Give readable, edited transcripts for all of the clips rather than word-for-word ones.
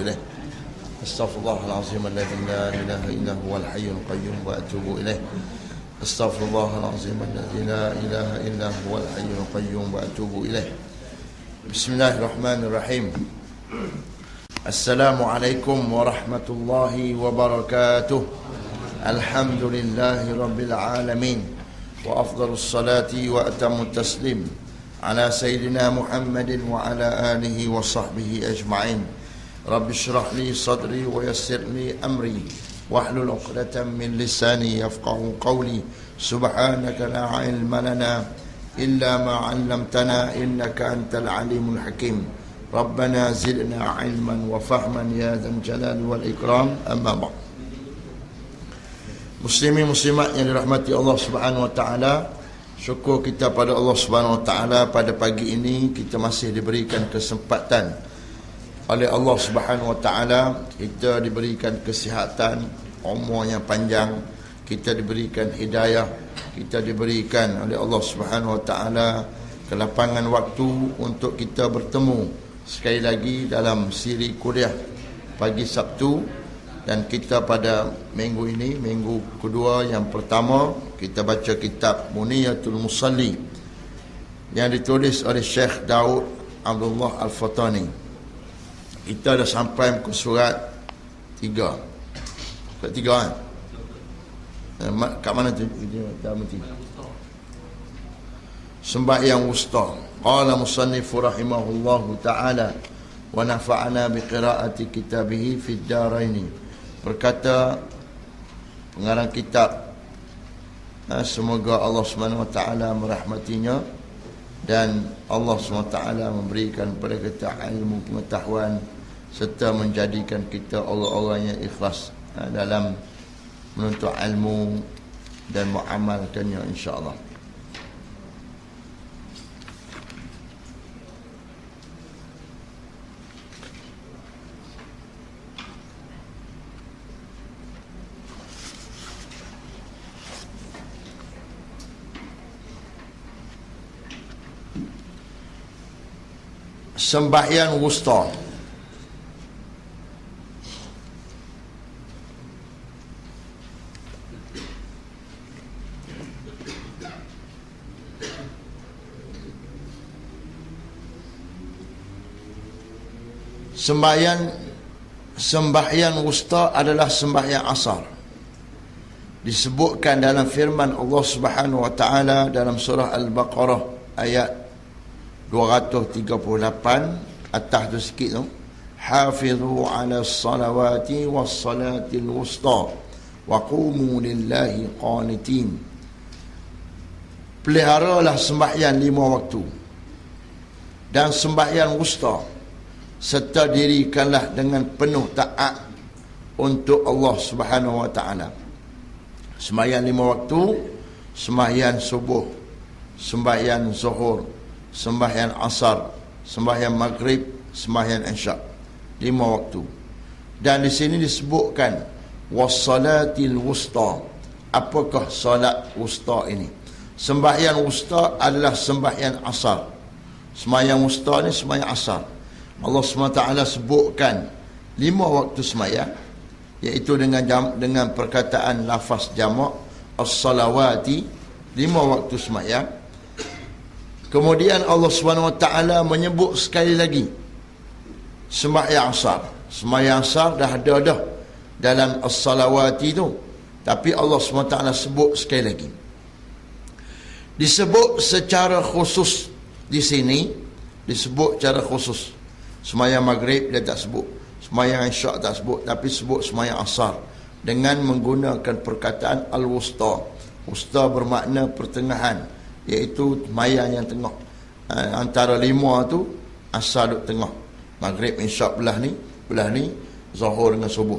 إليه أستغفر الله العظيم الذي لا إله إلا هو الحي القيوم وأتوب إليه أستغفر الله العظيم الذي لا إله إلا هو الحي القيوم وأتوب إليه بسم الله الرحمن الرحيم السلام عليكم ورحمة الله وبركاته الحمد لله رب العالمين وأفضل الصلاة وأتم التسليم على سيدنا محمد وعلى آله وصحبه أجمعين رب اشرح لي صدري ويسر لي أمري واحلل عقدة من لساني يفقه قولي سبحانك لا علم لنا إلا ما علمتنا إنك أنت العليم الحكيم ربنا زدنا علما وفهما يا ذا الجلال والإكرام أما بعد Muslimin muslimat yang dirahmati Allah Subhanahu wa taala, syukur kita pada Allah Subhanahu wa taala pada pagi ini kita masih diberikan kesempatan oleh Allah Subhanahu wa taala, kita diberikan kesihatan, umur yang panjang, kita diberikan hidayah, kita diberikan oleh Allah Subhanahu wa taala kelapangan waktu untuk kita bertemu sekali lagi dalam siri kuliah pagi Sabtu. Dan kita pada minggu ini, minggu kedua yang pertama, kita baca kitab Muniyatul Musalli yang ditulis oleh Syekh Daud Abdullah Al-Fatani. Kita dah sampai ke surat 3. Surat 3 kan? Kat mana tu? Sembahyang wusta. Qala musannifu rahimahullahu ta'ala wa nafa'ana biqira'ati kitabihi fid daraini. Berkata pengarang kitab, semoga Allah SWT merahmatinya dan Allah SWT memberikan kepada kita ilmu pengetahuan serta menjadikan kita orang-orang yang ikhlas dalam menuntut ilmu dan mengamalkannya insya-Allah. Sembahyang wusta. Sembahyang wusta adalah sembahyang asar. Disebutkan dalam firman Allah Subhanahu wa taala dalam surah Al-Baqarah ayat 238 atas tu sikit tu, hafizu ala salawati was salatil wusta wa qumu lillahi qanitin. Peliharalah sembahyang 5 waktu dan sembahyang wusta, serta dirikanlah dengan penuh taat untuk Allah Subhanahu wa taala. Sembahyang 5 waktu, sembahyang subuh, sembahyang zuhur, sembahyang asar, sembahyang maghrib, sembahyang isyak, 5 waktu. Dan di sini disebutkan wassalatil wusta. Apakah salat wusta ini? Sembahyang wusta adalah sembahyang asar. Sembahyang wusta ni sembahyang asar. Allah SWT sebutkan 5 waktu sembahyang, iaitu dengan perkataan lafaz jamak as-salawati, 5 waktu sembahyang. Kemudian Allah SWT menyebut sekali lagi sembahyang asar. Sembahyang asar dah ada dah dalam as-salawati tu, tapi Allah SWT sebut sekali lagi. Disebut secara khusus di sini, disebut secara khusus. Sembahyang maghrib dia tak sebut, sembahyang isyak tak sebut, tapi sebut sembahyang asar dengan menggunakan perkataan al-wusta. Wusta bermakna pertengahan, iaitu sembahyang yang tengah. Antara 5 tu asar duduk tengah, maghrib isyak belah ni, zuhur dengan subuh.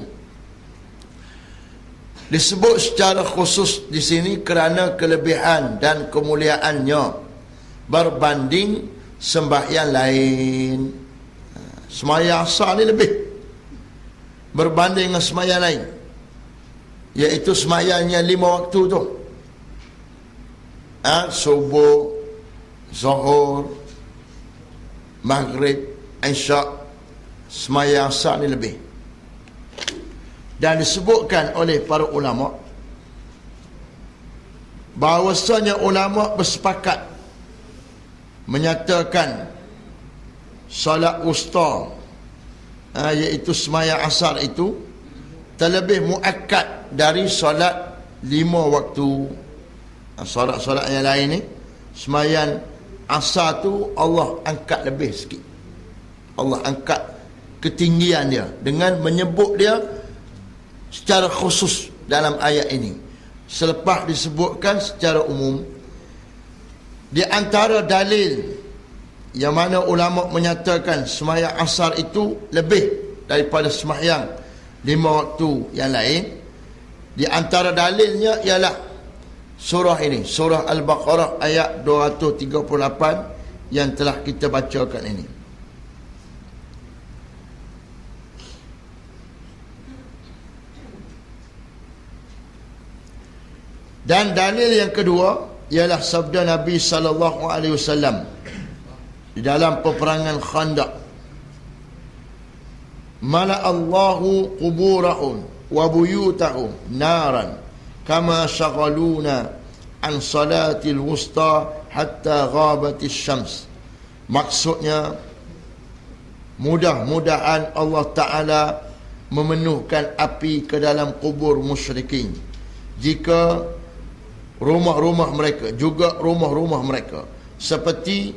Disebut secara khusus di sini kerana kelebihan dan kemuliaannya berbanding sembahyang lain. Sembahyang asar ni lebih berbanding dengan sembahyang lain, iaitu sembahyangnya 5 waktu tu, subuh, zuhur, maghrib, isyak, sembahyang asar ni lebih. Dan disebutkan oleh para ulama bahawasanya ulama bersepakat menyatakan solat wusta, iaitu sembahyang asar itu terlebih muakkad dari solat 5 waktu. Solat-solat yang lain ni, sembahyang asar tu Allah angkat lebih sikit. Allah angkat ketinggian dia dengan menyebut dia secara khusus dalam ayat ini, selepas disebutkan secara umum. Di antara dalil yang mana ulama menyatakan sembahyang asar itu lebih daripada sembahyang 5 waktu yang lain, di antara dalilnya ialah surah ini, surah Al-Baqarah ayat 238 yang telah kita bacakan ini. Dan dalil yang kedua ialah sabda Nabi sallallahu alaihi wasallam di dalam peperangan Khandaq, mala Allahu quburahum wa buyutahum naran kama shaghaluna an salatil wusta hatta ghabatis syams. Maksudnya, mudah-mudahan Allah Ta'ala memenuhkan api ke dalam kubur musyrikin jika rumah-rumah mereka, juga rumah-rumah mereka, seperti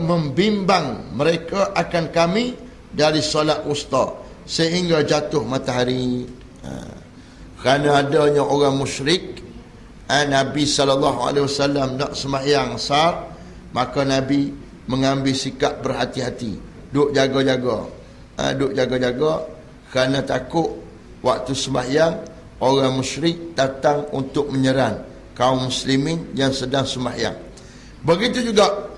membimbang mereka akan kami dari solat wusta sehingga jatuh matahari. Kerana adanya orang musyrik, Nabi SAW nak sembahyang asar, maka Nabi mengambil sikap berhati-hati, duk jaga-jaga, kerana takut waktu sembahyang orang musyrik datang untuk menyerang kaum muslimin yang sedang sembahyang. Begitu juga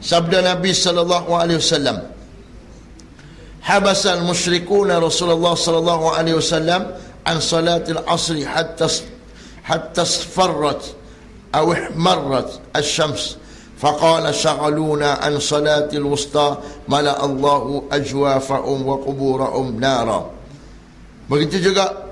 sabda Nabi sallallahu alaihi wasallam, habasal musyrikuna Rasulullah sallallahu alaihi wasallam an salatil asri hatta asfarrat aw ihmarrat asy-syams faqala shaghaluna an salatil wusta mala Allahu ajwafahum wa quburahum nara. Begitu juga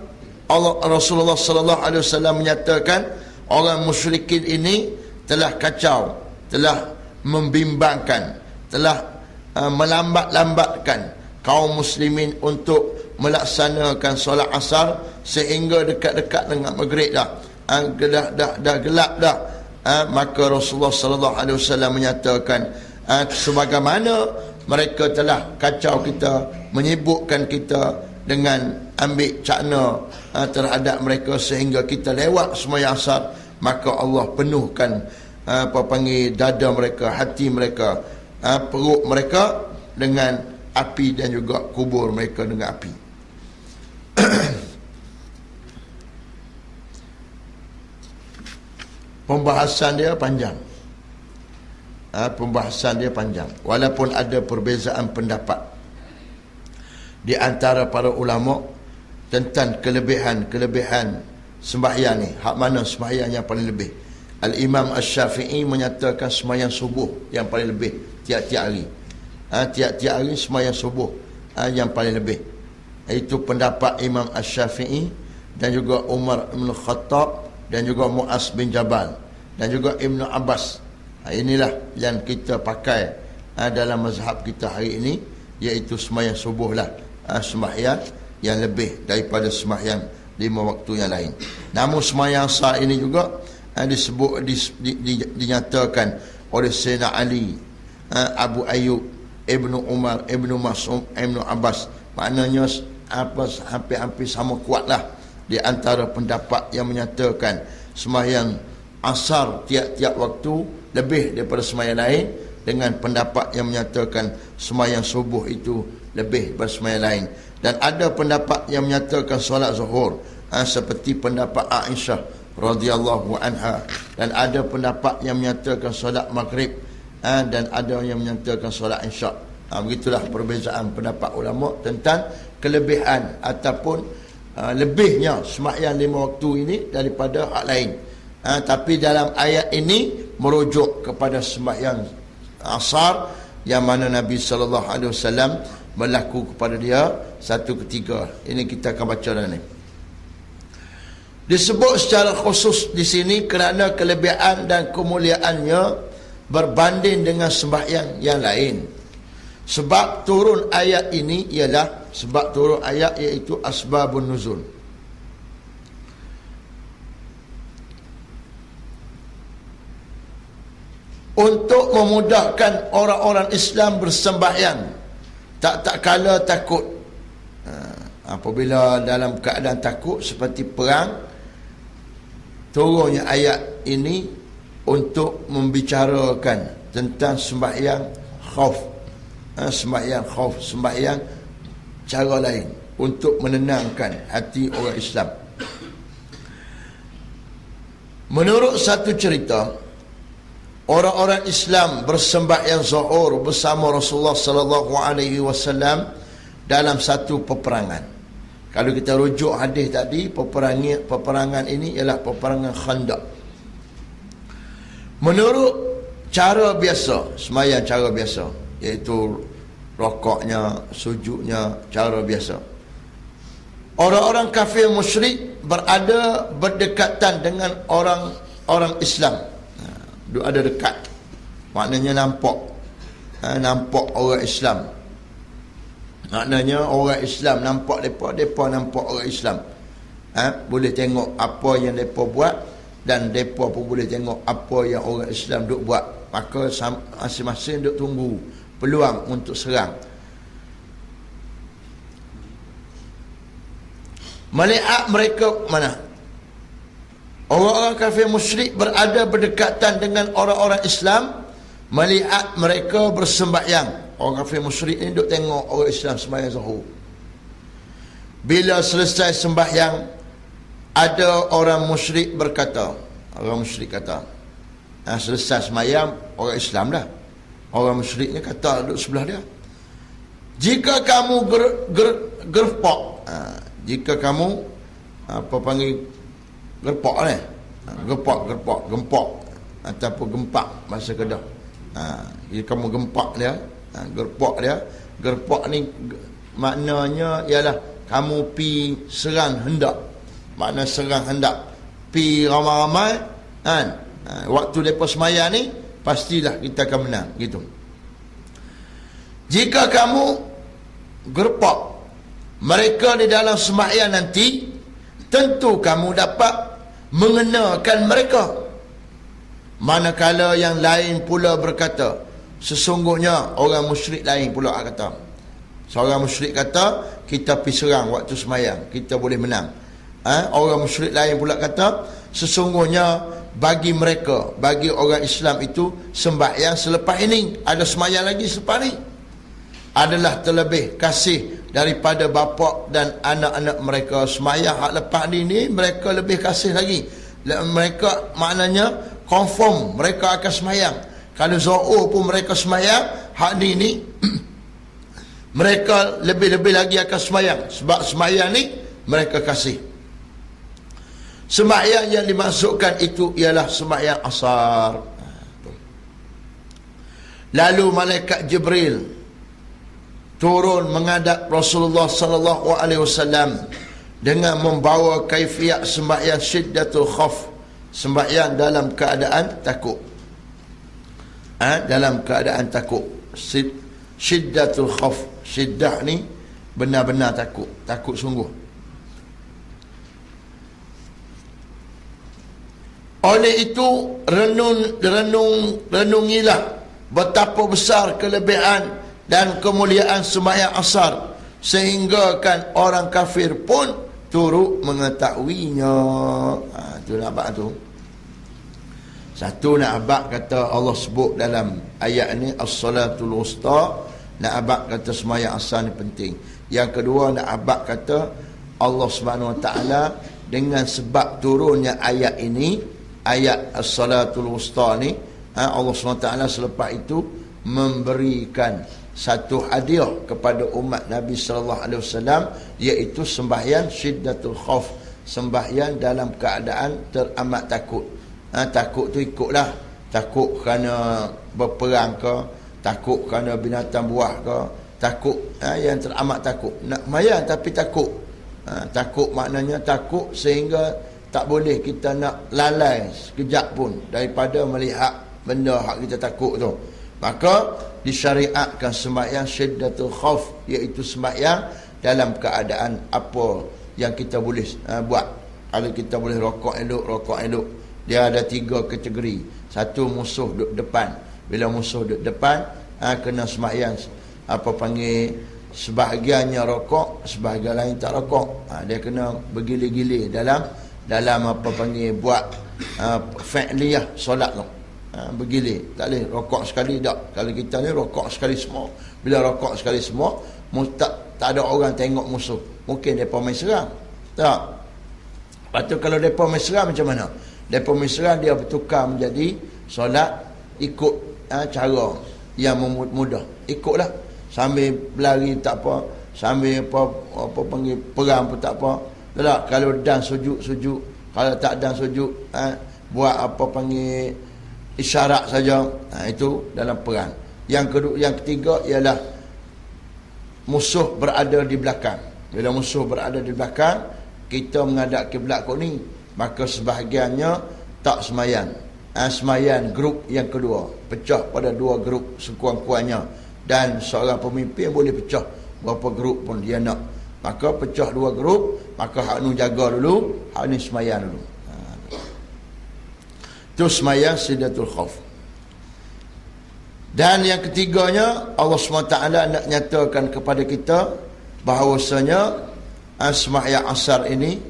Rasulullah sallallahu alaihi wasallam menyatakan orang musyrikin ini telah kacau, telah membimbangkan, telah melambat-lambatkan kaum muslimin untuk melaksanakan solat asar sehingga dekat-dekat dengan maghrib dah. Dah gelap dah. Maka Rasulullah sallallahu alaihi wasallam menyatakan sebagaimana mereka telah kacau kita, menyibukkan kita dengan ambil cakna terhadap mereka sehingga kita lewat sembahyang asar, maka Allah penuhkan dada mereka, hati mereka, perut mereka dengan api dan juga kubur mereka dengan api. Pembahasan dia panjang. Walaupun ada perbezaan pendapat di antara para ulama tentang kelebihan sembahyang ni, hak mana sembahyang yang paling lebih. Al-Imam Asy-Syafi'i menyatakan sembahyang subuh yang paling lebih tiap-tiap hari. Tiap-tiap hari sembahyang subuh yang paling lebih. Itu pendapat Imam Asy-Syafi'i dan juga Umar bin Khattab dan juga Mu'az bin Jabal dan juga Ibn Abbas. Inilah yang kita pakai dalam mazhab kita hari ini, iaitu sembahyang subuh lah sembahyang yang lebih daripada sembahyang 5 waktu yang lain. Namun sembahyang asar ini juga dinyatakan oleh Sayyidina Ali, Abu Ayyub, Ibnu Umar, Ibnu Mas'ud, Ibnu Abbas. Maknanya hampir-hampir sama kuatlah di antara pendapat yang menyatakan sembahyang asar tiap-tiap waktu lebih daripada sembahyang lain, dengan pendapat yang menyatakan sembahyang subuh itu lebih daripada sembahyang lain. Dan ada pendapat yang menyatakan solat zuhur, seperti pendapat Aisyah radhiyallahu anha, dan ada pendapat yang menyatakan solat maghrib, dan ada yang menyatakan solat isyak. Begitulah perbezaan pendapat ulama tentang kelebihan ataupun lebihnya sembahyang 5 waktu ini daripada hak lain. Tapi dalam ayat ini merujuk kepada sembahyang asar yang mana Nabi SAW berlaku kepada dia satu ketika. Ini kita akan baca dah ni. Disebut secara khusus di sini kerana kelebihan dan kemuliaannya berbanding dengan sembahyang yang lain. Sebab turun ayat ini ialah, sebab turun ayat iaitu asbabun nuzul. Untuk memudahkan orang-orang Islam bersembahyang, tak kala takut. Apabila dalam keadaan takut seperti perang, turunnya ayat ini untuk membicarakan tentang sembahyang khauf. Sembahyang khauf, sembahyang cara lain untuk menenangkan hati orang Islam. Menurut satu cerita, orang-orang Islam bersembahyang zuhur bersama Rasulullah sallallahu alaihi wasallam dalam satu peperangan. Kalau kita rujuk hadis tadi, peperangan ini ialah peperangan Khandaq. Menurut cara biasa, sembahyang cara biasa, iaitu rokoknya, sujudnya, cara biasa. Orang-orang kafir musyrik berada berdekatan dengan orang Islam. Ada dekat, maknanya nampak orang Islam, maknanya orang Islam nampak mereka nampak orang Islam. Boleh tengok apa yang mereka buat, dan mereka pun boleh tengok apa yang orang Islam duk buat. Maka masing-masing duk tunggu peluang untuk serang. Melihat mereka mana? Orang-orang kafir musyrik berada berdekatan dengan orang-orang Islam, melihat mereka bersembahyang. Orang kafir musyrik ni duk tengok orang Islam sembahyang zuhur. Bila selesai sembahyang, ada orang musyrik berkata, selesai sembahyang, orang Islam dah, orang musyrik ni kata duduk sebelah dia, jika kamu gerpak, jika kamu gerpak ni, gempak ataupun gempak bahasa Kedah. Jika kamu gempak dia, gerpak ni maknanya ialah kamu pi serang hendak. Makna serang hendak, pi ramai-ramai kan. Waktu depa sembahyang ni pastilah kita akan menang gitu. Jika kamu gerpak mereka di dalam sembahyang nanti, tentu kamu dapat mengenakan mereka. Manakala yang lain pula berkata, sesungguhnya orang musyrik lain pula kata, seorang musyrik kata, kita pergi serang waktu sembahyang, kita boleh menang. Orang musyrik lain pula kata, sesungguhnya bagi mereka, bagi orang Islam itu, sembahyang selepas ini, ada sembahyang lagi selepas ni, adalah terlebih kasih daripada bapa dan anak-anak mereka. Sembahyang hak lepas ni mereka lebih kasih lagi. Mereka maknanya confirm mereka akan sembahyang. Kalau zuhur pun mereka sembahyang, hak ni mereka lebih-lebih lagi akan sembahyang, sebab sembahyang ni mereka kasih. Sembahyang yang dimaksudkan itu ialah sembahyang asar. Lalu malaikat Jibril turun menghadap Rasulullah sallallahu alaihi wasallam dengan membawa kaifiat sembahyang syiddatul khauf, sembahyang dalam keadaan takut. Dalam keadaan takut. Syiddatul khauf, syiddah ni benar-benar takut sungguh. Oleh itu renungilah betapa besar kelebihan dan kemuliaan sembahyang asar, sehingga kan orang kafir pun turut mengetahuinya. Itu nak tu. Satu nak abad kata Allah sebut dalam ayat ni as-salatul wusta, nak abad kata sembahyang asar ni penting. Yang kedua nak abad kata Allah Subhanahu Wa Taala dengan sebab turunnya ayat ini, ayat as-salatul wusta ni, Allah SWT selepas itu memberikan satu hadiah kepada umat Nabi SAW, iaitu sembahyang syiddatul khauf, sembahyang dalam keadaan teramat takut. Takut tu ikutlah, takut kerana berperang ke, takut kerana binatang buah ke, takut yang teramat takut, nak mayan tapi takut. Takut maknanya takut sehingga tak boleh kita nak lalai sekejap pun daripada melihat benda hak kita takut tu. Maka disyariatkan sembahyang syiddatul khauf, iaitu sembahyang dalam keadaan apa yang kita boleh buat. Kalau kita boleh rokok elok. Dia ada 3 kategori. Satu, musuh duduk depan. Bila musuh duduk depan, kena sembahyang apa panggil, sebahagiannya rokok, sebahagian lain tak rokok. Dia kena bergilir-gilir dalam apa panggil, buat fa'liyah solat tu. Bergilir, tak boleh rokok sekali tak. Kalau kita ni rokok sekali semua. Bila rokok sekali semua, tak ada orang tengok musuh, mungkin mereka main serang. Tak. Lepas tu kalau mereka main serang macam mana? Mereka main serang, dia bertukar menjadi solat ikut cara yang mudah. Ikutlah, sambil berlari tak apa, sambil apa panggil perang pun tak apa. Tak. Kalau dan sujud, kalau tak dan sujud, buat apa panggil isyarat saja. Itu dalam perang. Yang ketiga ialah musuh berada di belakang. Bila musuh berada di belakang, kita menghadap kiblat kot ni, maka sebahagiannya tak semayang. Semayang grup yang kedua, pecah pada 2 grup sekurang-kurangnya, dan seorang pemimpin boleh pecah berapa grup pun dia nak. Maka pecah 2 grup, maka hak nu jaga dulu, hak ni semayang dulu. Itu semayang syiddatul khauf. Dan yang ketiganya, Allah SWT nak nyatakan kepada kita bahawasanya sembahyang asar ini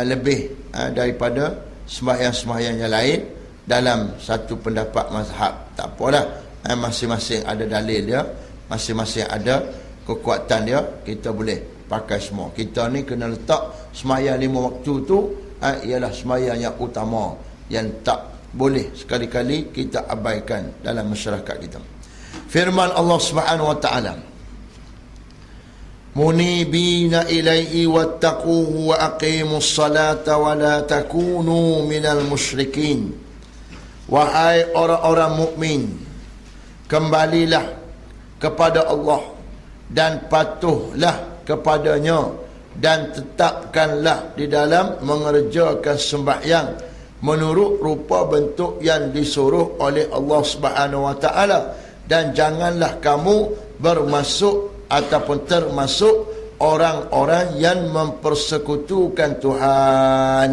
lebih daripada sembahyang-sembahyang yang lain dalam satu pendapat mazhab. Tak apalah, masing-masing ada dalil dia, masing-masing ada kekuatan dia, kita boleh pakai semua. Kita ni kena letak sembahyang 5 waktu tu ialah sembahyang yang utama, yang tak boleh sekali-kali kita abaikan dalam masyarakat kita. Firman Allah Subhanahu wa taala, munibina ilaihi wattaquhu wa aqimus salata wa la takunu minal musyrikin. Wahai orang-orang mukmin, kembalilah kepada Allah dan patuhlah kepadanya, dan tetapkanlah di dalam mengerjakan sembahyang menurut rupa bentuk yang disuruh oleh Allah Subhanahu wa taala, dan janganlah kamu bermasuk ataupun termasuk orang-orang yang mempersekutukan Tuhan.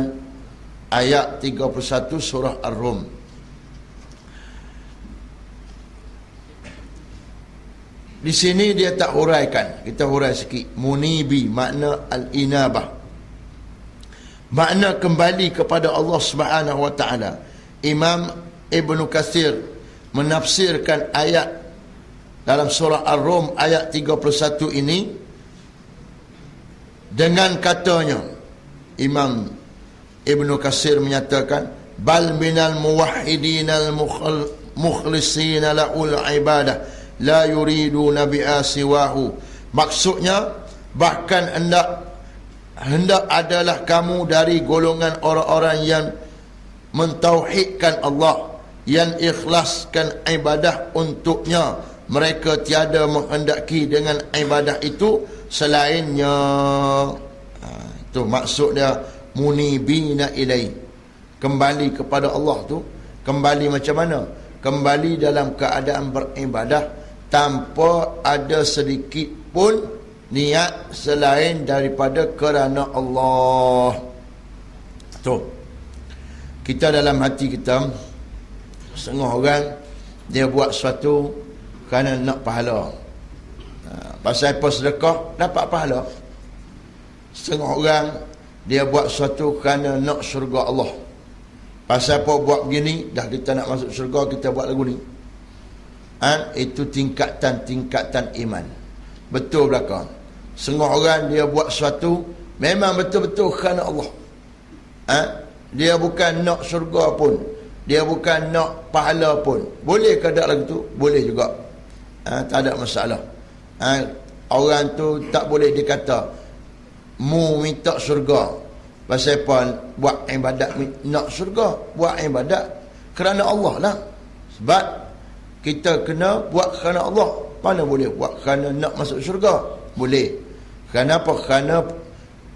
Ayat 31 surah Ar-Rum. Di sini dia tak huraikan, kita hurai sikit. Munibi makna al-inabah, makna kembali kepada Allah Subhanahu wa taala. Imam Ibnu Katsir menafsirkan ayat dalam surah Ar-Rum ayat 31 ini dengan katanya, Imam Ibnu Katsir menyatakan, bal minal muwahhidinal mukhlisina la'ul ibadah la yuriduna bi'a siwahu. Maksudnya, bahkan hendak adalah kamu dari golongan orang-orang yang mentauhidkan Allah, yang ikhlaskan ibadah untuknya. Mereka tiada menghendaki dengan ibadah itu selainnya. Itu maksud dia munibina ilai, kembali kepada Allah tu. Kembali macam mana? Kembali dalam keadaan beribadah tanpa ada sedikit pun niat selain daripada kerana Allah. Tu, kita dalam hati kita, setengah orang dia buat sesuatu kerana nak pahala. Pasal apa sedekah dapat pahala. Setengah orang dia buat sesuatu kerana nak syurga Allah. Pasal apa buat begini, dah kita nak masuk syurga, kita buat lagu ni. Itu tingkatan-tingkatan iman. Betul belakang. Setengah orang dia buat sesuatu memang betul-betul kerana Allah. Dia bukan nak syurga pun, dia bukan nak pahala pun. Boleh ke tak lagu tu? Boleh juga. Tak ada masalah. Orang tu tak boleh dikata mu minta syurga. Pasal apa buat ibadat nak syurga? Buat ibadat kerana Allah lah. Sebab kita kena buat kerana Allah. Mana boleh buat kerana nak masuk syurga? Boleh. Kenapa? Kerana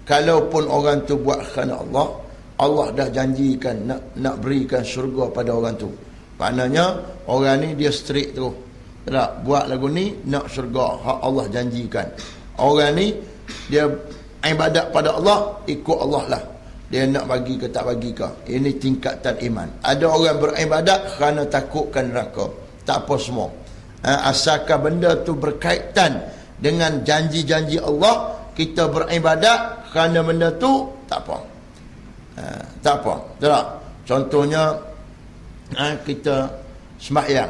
kalaupun orang tu buat kerana Allah, Allah dah janjikan nak berikan syurga pada orang tu. Maknanya orang ni dia straight terus. Tak buat lagu ni nak syurga, hak Allah janjikan. Orang ni dia ibadat pada Allah, ikut Allah lah. Dia nak bagi ke tak bagi ke. Ini tingkatan iman. Ada orang beribadat kerana takutkan neraka. Tak apa semua. Asalkan benda tu berkaitan dengan janji-janji Allah, kita beribadat kerana benda tu, tak apa. Tak apa. Tak? Contohnya kita sembahyang.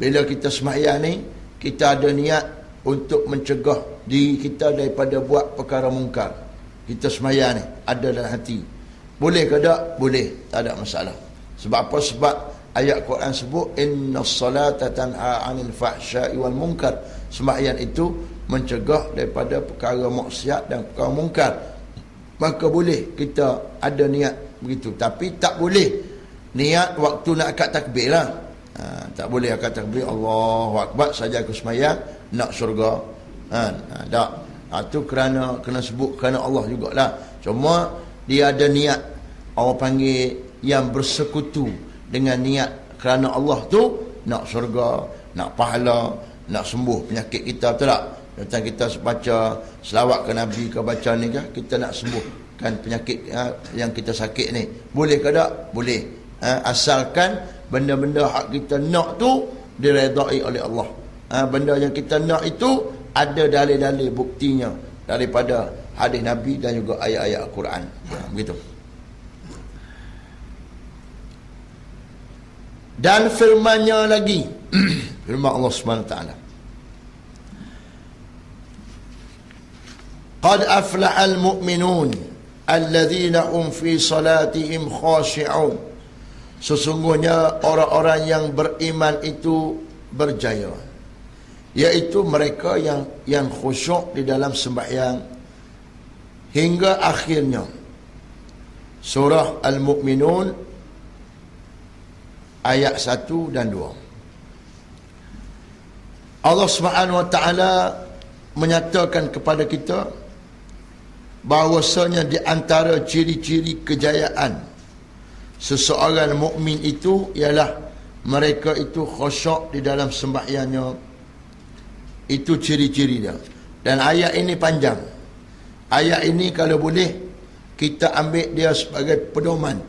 Bila kita sembahyang ni, kita ada niat untuk mencegah diri kita daripada buat perkara mungkar. Kita sembahyang ni ada dalam hati. Boleh ke tak? Boleh. Tak ada masalah. Sebab apa? Sebab ayat Quran sebut innas salata tanha 'anil fahsya'i wal munkar. Sembahyang itu mencegah daripada perkara maksiat dan perkara mungkar. Maka boleh kita ada niat begitu. Tapi tak boleh niat waktu nak akad takbir lah. Tak boleh akad takbir Allahu Akbar saja aku sembahyang nak syurga. Tak. Itu kena sebut kerana Allah jugalah. Cuma dia ada niat, orang panggil yang bersekutu dengan niat kerana Allah tu nak syurga, nak pahala, nak sembuh penyakit kita, betul tak? Macam kita baca selawat ke Nabi ke baca ni ke, kita nak sembuhkan penyakit yang kita sakit ni. Boleh ke tak? Boleh. Asalkan benda-benda hak kita nak tu diredai oleh Allah. Benda yang kita nak itu ada dalil-dalil buktinya daripada hadis Nabi dan juga ayat-ayat Al-Quran. Begitu. Dan firman-Nya lagi, firman Allah Subhanahu Wa Taala, qad aflahal mu'minun alladzina hum fi salatihim khashi'un. Sesungguhnya orang-orang yang beriman itu berjaya, iaitu mereka yang khusyuk di dalam sembahyang hingga akhirnya. Surah Al-Mu'minun ayat 1 dan 2. Allah Subhanahu Wa Taala menyatakan kepada kita bahawasanya di antara ciri-ciri kejayaan seseorang mukmin itu ialah mereka itu khusyuk di dalam sembahyangnya. Itu ciri-ciri dia. Dan ayat ini panjang. Ayat ini kalau boleh kita ambil dia sebagai pedoman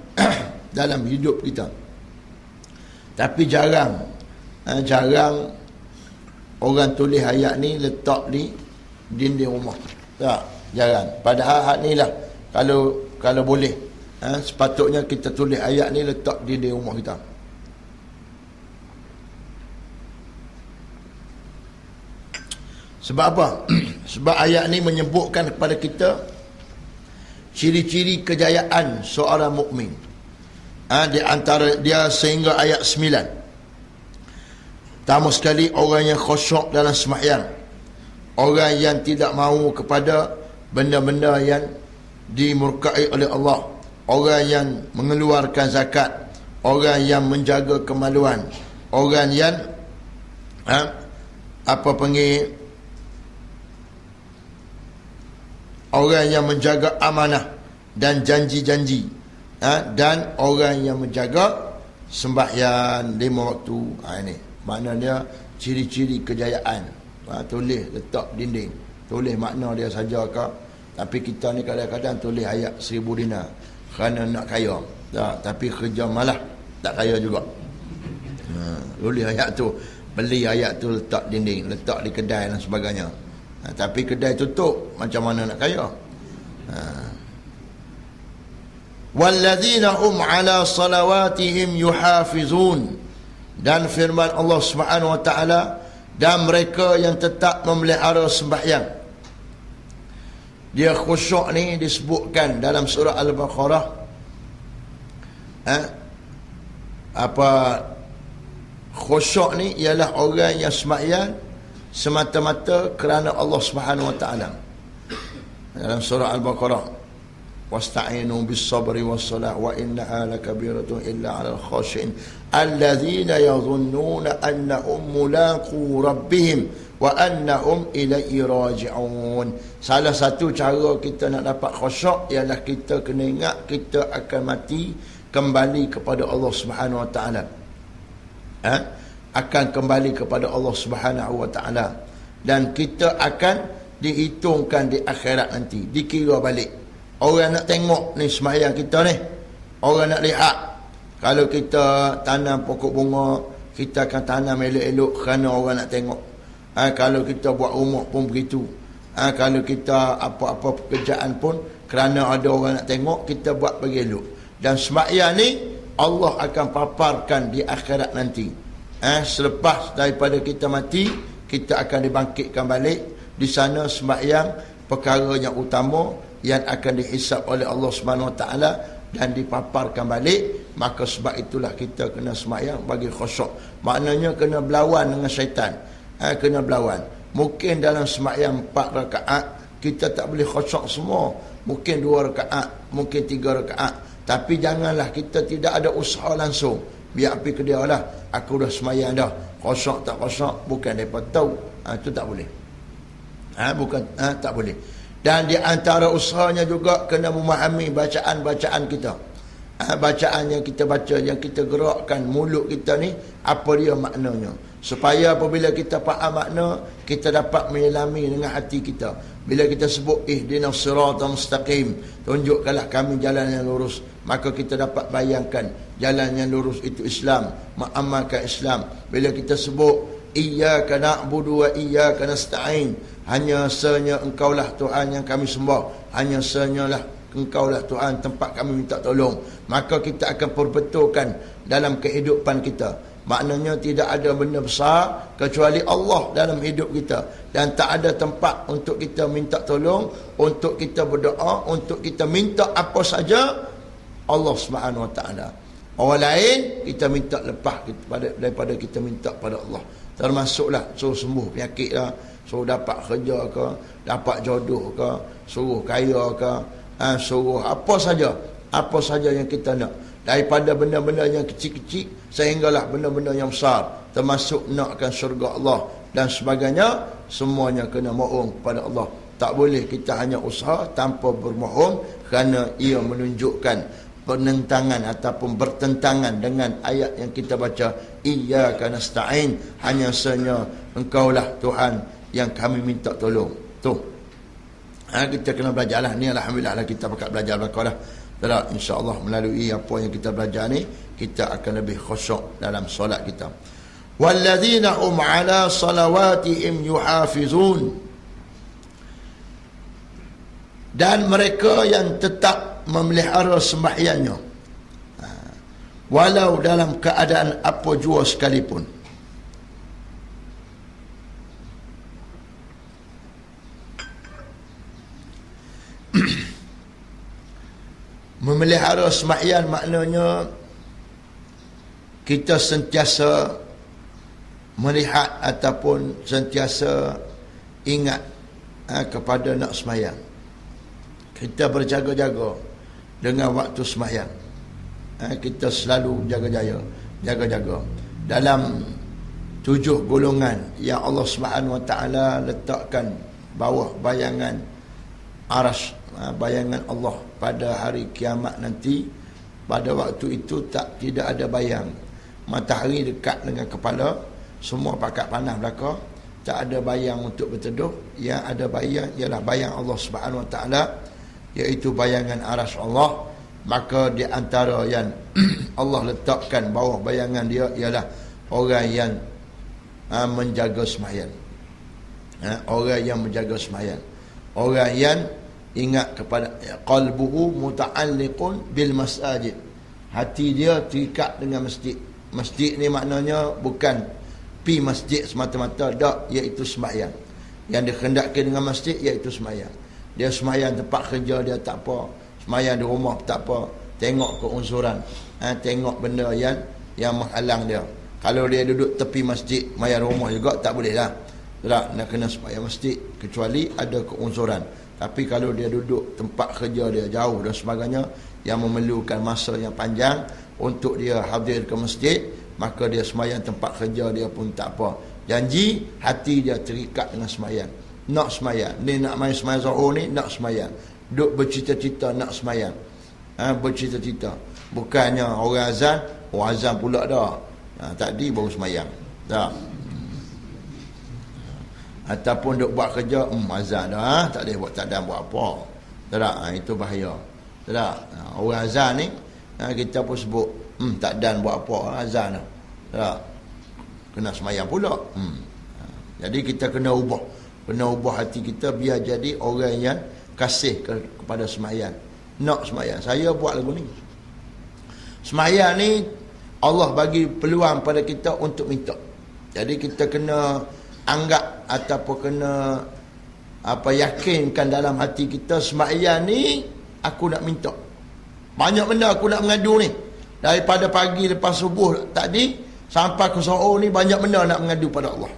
dalam hidup kita. Tapi jarang orang tulis ayat ni letak di dinding rumah. Tak, jarang. Padahal hak ni lah kalau boleh, sepatutnya kita tulis ayat ni letak di dinding rumah kita. Sebab apa? Sebab ayat ni menyebutkan kepada kita ciri-ciri kejayaan seorang mukmin. Di antara dia sehingga ayat 9. Pertama sekali, orang yang khusyuk dalam sembahyang, orang yang tidak mahu kepada benda-benda yang dimurkai oleh Allah, orang yang mengeluarkan zakat, orang yang menjaga kemaluan, orang yang orang yang menjaga amanah dan janji-janji, dan orang yang menjaga sembahyang 5 waktu. Ini maknanya ciri-ciri kejayaan. Tulis letak dinding, tulis makna dia saja ke. Tapi kita ni kadang-kadang tulis ayat 1000 dinar kerana nak kaya. Tapi kerja malah tak kaya juga. Tulis ayat tu, beli ayat tu letak dinding, letak di kedai dan sebagainya. Tapi kedai tutup, macam mana nak kaya? Walladzina hum ala salawatihim yuhafizun. Dan firman Allah Subhanahu Wa Taala, dan mereka yang tetap memelihara sembahyang. Dia khusyuk ni disebutkan dalam surah Al-Baqarah. Khusyuk ni ialah orang yang sembahyang semata-mata kerana Allah Subhanahu Wa Taala. Dalam surah Al-Baqarah wasta'inu bis sabri was salah wa innaha lakabiratun illa 'alal khashi'in alladzina yadhunnuna annahum mulaqu rabbihim wa annahum ilaihi raji'un. Salah satu cara kita nak dapat khusyuk ialah kita kena ingat kita akan mati, kembali kepada Allah Subhanahu wa taala. Akan kembali kepada Allah Subhanahu wa taala, dan kita akan dihitungkan di akhirat nanti, dikira balik. Orang nak tengok ni sembahyang kita ni, orang nak lihat. Kalau kita tanam pokok bunga, kita akan tanam elok-elok kerana orang nak tengok. Kalau kita buat rumah pun begitu. Kalau kita apa-apa pekerjaan pun kerana ada orang nak tengok, kita buat bagi elok. Dan sembahyang ni Allah akan paparkan di akhirat nanti. Selepas daripada kita mati, kita akan dibangkitkan balik. Di sana sembahyang perkara yang utama yang akan dihisap oleh Allah Subhanahu Wa Taala dan dipaparkan balik. Maka sebab itulah kita kena sembahyang bagi khusyuk. Maknanya kena berlawan dengan syaitan. Kena berlawan. Mungkin dalam sembahyang 4 rakaat kita tak boleh khusyuk semua. Mungkin 2 rakaat, mungkin 3 rakaat. Tapi janganlah kita tidak ada usaha langsung. Biar pergi ke dia lah, aku dah sembahyang dah, khusyuk tak khusyuk bukan mereka tahu. Itu tak boleh. Tak boleh. Dan di antara usahanya juga kena memahami bacaan-bacaan kita. Bacaan yang kita baca, yang kita gerakkan mulut kita ni, apa dia maknanya, supaya apabila kita faham makna, kita dapat menyelami dengan hati kita. Bila kita sebut ihdinas siratal mustaqim, tunjukkanlah kami jalan yang lurus, maka kita dapat bayangkan jalan yang lurus itu Islam, mengamalkan Islam. Bila kita sebut iyyaka na'budu wa iyyaka nasta'in, hanya senya engkaulah Tuhan yang kami sembah, hanya senyalah engkaulah Tuhan tempat kami minta tolong, maka kita akan perbetulkan dalam kehidupan kita. Maknanya tidak ada benda besar kecuali Allah dalam hidup kita, dan tak ada tempat untuk kita minta tolong, untuk kita berdoa, untuk kita minta apa saja Allah Subhanahu Wa Taala. Orang lain kita minta lepas daripada kita minta pada Allah. Termasuklah suruh sembuh penyakit lah, suruh dapat kerja ke, dapat jodoh ke, suruh kaya ke, suruh apa saja yang kita nak, daripada benda-benda yang kecil-kecil sehinggalah benda-benda yang besar, termasuk nakkan syurga Allah dan sebagainya. Semuanya kena mohon kepada Allah. Tak boleh kita hanya usaha tanpa bermohon, kerana ia menunjukkan penentangan ataupun bertentangan dengan ayat yang kita baca, iyyaka nasta'in, hanya senya engkaulah Tuhan yang kami minta tolong. Tu kita kena belajarlah ni. Alhamdulillah lah kita pakat belajar belakang dah. InsyaAllah melalui apa yang kita belajar ni, kita akan lebih khusyuk dalam solat kita. Walladzina hum ala salawatihim yuhafizun, dan mereka yang tetap memelihara sembahyangnya walau dalam keadaan apa jua sekalipun. Memelihara sembahyang maknanya kita sentiasa melihat ataupun sentiasa ingat kepada nak sembahyang. Kita berjaga-jaga dengan waktu sembahyang. Kita selalu jaga-jaga dalam 7 golongan yang Allah Subhanahu Wa Taala letakkan bawah bayangan arasy, bayangan Allah pada hari kiamat nanti. Pada waktu itu tidak ada bayang, matahari dekat dengan kepala, semua pakat panah belaka, tak ada bayang untuk berteduh. Yang ada bayang ialah bayang Allah Subhanahu Wa Taala, iaitu bayangan arasy Allah. Maka di antara yang Allah letakkan bawah bayangan dia ialah orang yang menjaga sembahyang. Orang yang menjaga sembahyang, orang yang ingat kepada qalbuhu muta'alliqun bil masajid, hati dia terikat dengan masjid. Masjid ni maknanya bukan pi masjid semata-mata, dak, iaitu sembahyang. Yang dikhendaki dengan masjid iaitu sembahyang. Dia sembahyang tempat kerja dia tak apa, sembahyang di rumah tak apa, tengok keunsuran, tengok benda yang menghalang dia. Kalau dia duduk tepi masjid, sembahyang rumah juga tak boleh lah. Tak, nak kena sembahyang masjid kecuali ada keunsuran. Tapi kalau dia duduk tempat kerja dia jauh dan sebagainya, yang memerlukan masa yang panjang untuk dia hadir ke masjid, maka dia semayang tempat kerja dia pun tak apa. Janji hati dia terikat dengan semayang. Nak semayang. Ni nak main semayang Zuhur ni, nak semayang. Duk bercita-cita nak semayang. Bercita-cita. Bukannya orang azan, azan pula dah. Tadi baru semayang. Tak. Ataupun duk buat kerja, azan dah, tak boleh buat takdan buat apa. Tak. Itu bahaya. Tak. Orang azan ni, kita pun sebut, takdan buat apa, azan dah. Tak. Kena semayang pula. Jadi kita kena ubah hati kita biar jadi orang yang kasih kepada semayang. Nak semayang. Saya buat lagu ni. Semayang ni Allah bagi peluang pada kita untuk minta. Jadi kita kena anggap ataupun kena yakinkan dalam hati kita, semayang ni aku nak minta. Banyak benda aku nak mengadu ni. Daripada pagi lepas subuh tadi sampai ke Zuhur ni, banyak benda nak mengadu pada Allah.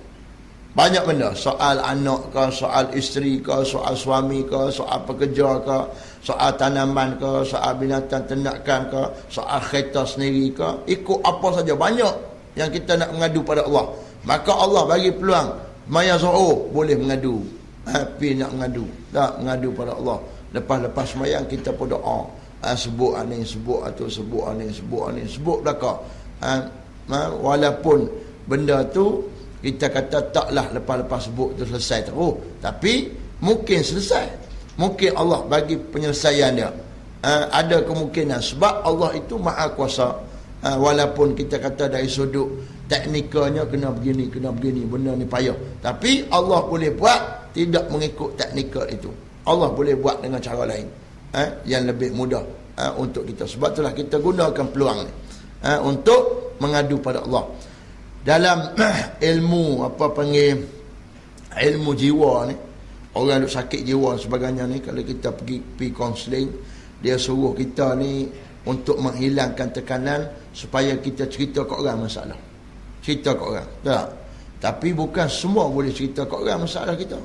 Banyak benda, soal anak ke, soal isteri ke, soal suami ke, soal pekerja ke, soal tanaman ke, soal binatang ternakan ke, soal kereta sendiri ke, ikut apa saja, banyak yang kita nak mengadu pada Allah. Maka Allah bagi peluang, maya Zuhur boleh mengadu, happy nak mengadu, tak mengadu pada Allah. Lepas-lepas semayang kita pun doa, sebut ni, sebut atau sebut ni, sebut belakang. Walaupun benda tu kita kata taklah lepas-lepas sebut tu selesai terus, tapi mungkin selesai, mungkin Allah bagi penyelesaian dia. Ada kemungkinan sebab Allah itu maha kuasa. Walaupun kita kata dari sudut teknikalnya kena begini, benda ni payah, tapi Allah boleh buat tidak mengikut teknikal itu. Allah boleh buat dengan cara lain yang lebih mudah untuk kita. Sebab itulah kita gunakan peluang ni untuk mengadu pada Allah. Dalam ilmu ilmu jiwa ni, orang duk sakit jiwa sebagainya ni, kalau kita pergi kaunseling, dia suruh kita ni untuk menghilangkan tekanan supaya kita cerita ke orang masalah. Cerita ke orang. Tak. Tapi bukan semua boleh cerita ke orang masalah kita.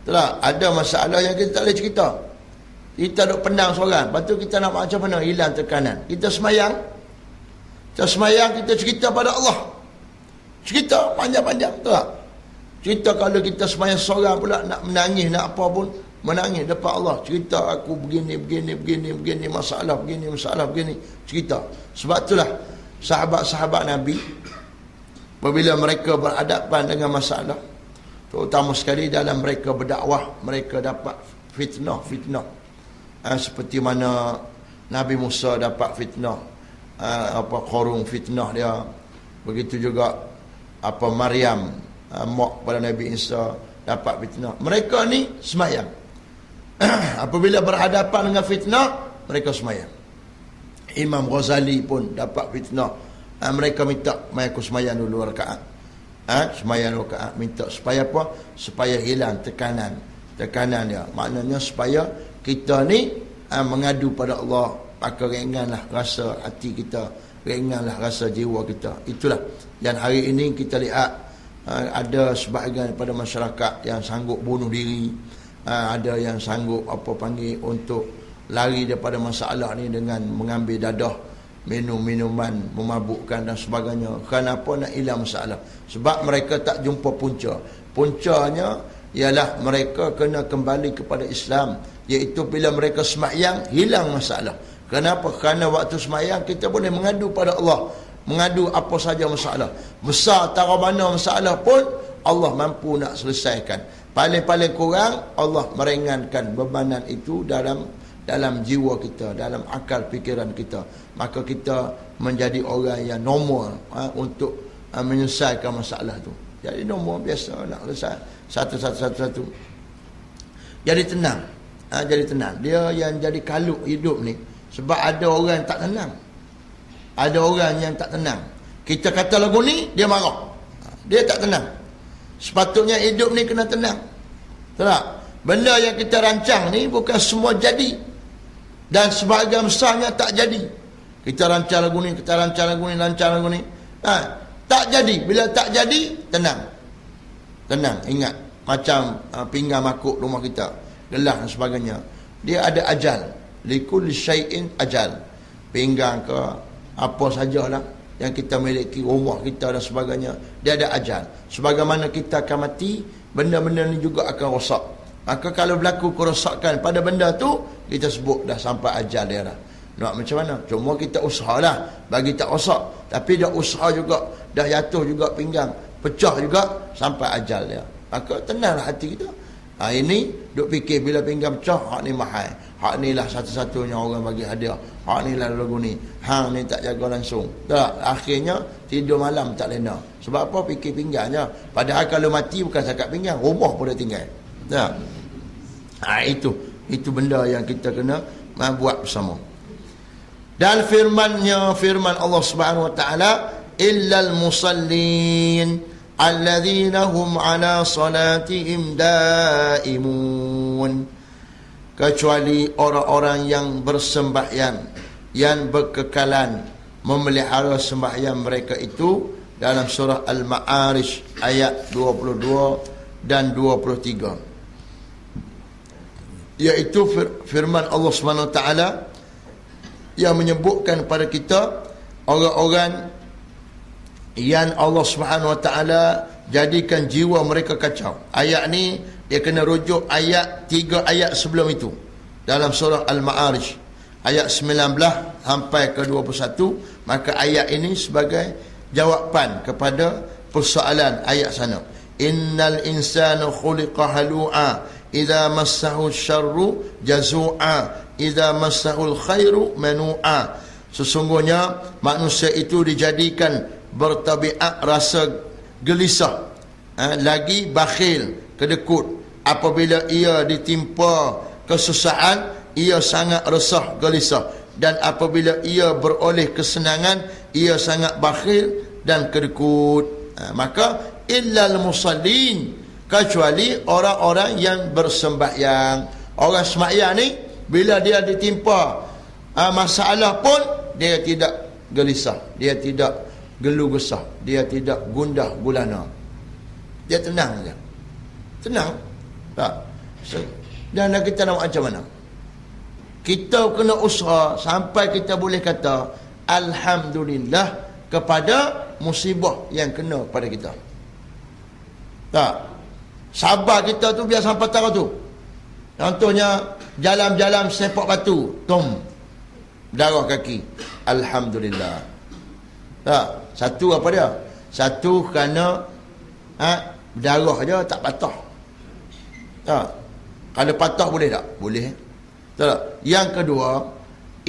Tak. Ada masalah yang kita tak boleh cerita. Kita duk pendam seorang, lepas tu kita nak macam mana hilang tekanan. Kita semayang, kita cerita pada Allah. Cerita panjang-panjang, tak? Cerita kalau kita semayang seorang pula nak menangis, nak apa pun menangis depan Allah. Cerita aku begini, masalah begini. Cerita. Sebab itulah sahabat-sahabat Nabi, apabila mereka berhadapan dengan masalah, terutama sekali dalam mereka berdakwah, mereka dapat fitnah. Seperti mana Nabi Musa dapat fitnah, Qarun fitnah dia. Begitu juga Maryam, mak pada Nabi Isa, dapat fitnah. Mereka ni semayang. Apabila berhadapan dengan fitnah, mereka semayang. Imam Ghazali pun dapat fitnah. Mereka minta, aku semayang dulu rakaat. Semayang rakaat, minta supaya apa? Supaya hilang tekanan dia. Maknanya supaya kita ni mengadu pada Allah, maka ringanlah rasa hati kita, ringanlah rasa jiwa kita. Itulah yang hari ini kita lihat, ada sebahagian daripada masyarakat yang sanggup bunuh diri, ada yang sanggup untuk lari daripada masalah ni dengan mengambil dadah, minum minuman memabukkan dan sebagainya. Kenapa nak hilang masalah? Sebab mereka tak jumpa puncanya ialah mereka kena kembali kepada Islam, iaitu bila mereka semayang hilang masalah. Kenapa? Kerana waktu semayang kita boleh mengadu pada Allah, mengadu apa saja masalah, besar tara mana masalah pun Allah mampu nak selesaikan. Paling-paling kurang Allah meringankan bebanan itu dalam jiwa kita, dalam akal fikiran kita. Maka kita menjadi orang yang normal untuk menyelesaikan masalah tu. Jadi normal, biasa nak selesai satu. Jadi tenang. Jadi tenang. Dia yang jadi kalut hidup ni sebab ada orang yang tak tenang. Ada orang yang tak tenang. Kita kata lagu ni, dia marah. Dia tak tenang. Sepatutnya hidup ni kena tenang. Tak? Benda yang kita rancang ni bukan semua jadi. Dan sebahagian besarnya tak jadi. Kita rancang lagu ni, rancang lagu ni. Tak jadi. Bila tak jadi, tenang. Tenang, ingat. Macam pinggan makuk rumah kita. gelas dan sebagainya. Dia ada ajal. Likulli syai'in ajal. Pinggang ke apa sajalah yang kita miliki, rumah kita dan sebagainya, dia ada ajal. Sebagaimana kita akan mati, benda-benda ni juga akan rosak. Maka kalau berlaku kerosakan pada benda tu, kita sebut dah sampai ajal dia dah. Nak macam mana? Cuma kita usahalah bagi tak rosak. Tapi dah usaha juga, dah jatuh juga pinggang, pecah juga sampai ajal dia. Maka tenanglah hati kita. Ini duk fikir bila pinggang pecah, hak ni mahal, hak ni lah satu-satunya orang bagi hadiah, hak ni lah lagu ni, hang ni tak jaga langsung. Tak, akhirnya tidur malam tak lena. Sebab apa? Fikir pinggang je. Padahal kalau mati bukan setakat pinggang, rumah pun dah tinggal. Tak. Itu benda yang kita kena buat bersama. Dan firman Allah Subhanahu wa taala, illal musallin alladzina hum ala salatihim daimun, kecuali orang-orang yang bersembahyang, yang berkekalan memelihara sembahyang mereka itu, dalam surah Al-Ma'arij ayat 22 dan 23, iaitu firman Allah Subhanahu wa taala yang menyebutkan kepada kita orang-orang yang Allah Subhanahu wa taala jadikan jiwa mereka kacau. Ayat ni dia kena rujuk ayat 3 ayat sebelum itu dalam surah Al-Ma'arij ayat 19 sampai ke 21. Maka ayat ini sebagai jawapan kepada persoalan ayat sana. Innal insana khuliqa halu'a idza massahu syarru jazua idza massahu khairu manu'a. Sesungguhnya manusia itu dijadikan bertabiat rasa gelisah, lagi bakhil, kedekut. Apabila ia ditimpa kesusahan, ia sangat resah, gelisah. Dan apabila ia beroleh kesenangan, ia sangat bakhil dan kedekut. Maka illal musallin, kecuali orang-orang yang bersembahyang. Orang sembahyang ni bila dia ditimpa masalah pun dia tidak gelisah, dia tidak geluh gesah, dia tidak gundah gulana, dia tenang saja. Tenang tak? Dan kita nak macam mana? Kita kena usaha sampai kita boleh kata alhamdulillah kepada musibah yang kena pada kita. Tak? Sabar kita tu biar sampai tahu tu. Contohnya jalan-jalan sepak batu, darah kaki, alhamdulillah. Tak? Satu apa dia? Satu kerana darah je tak patah. Tak? Kalau patah boleh tak? Boleh. Tak? Yang kedua,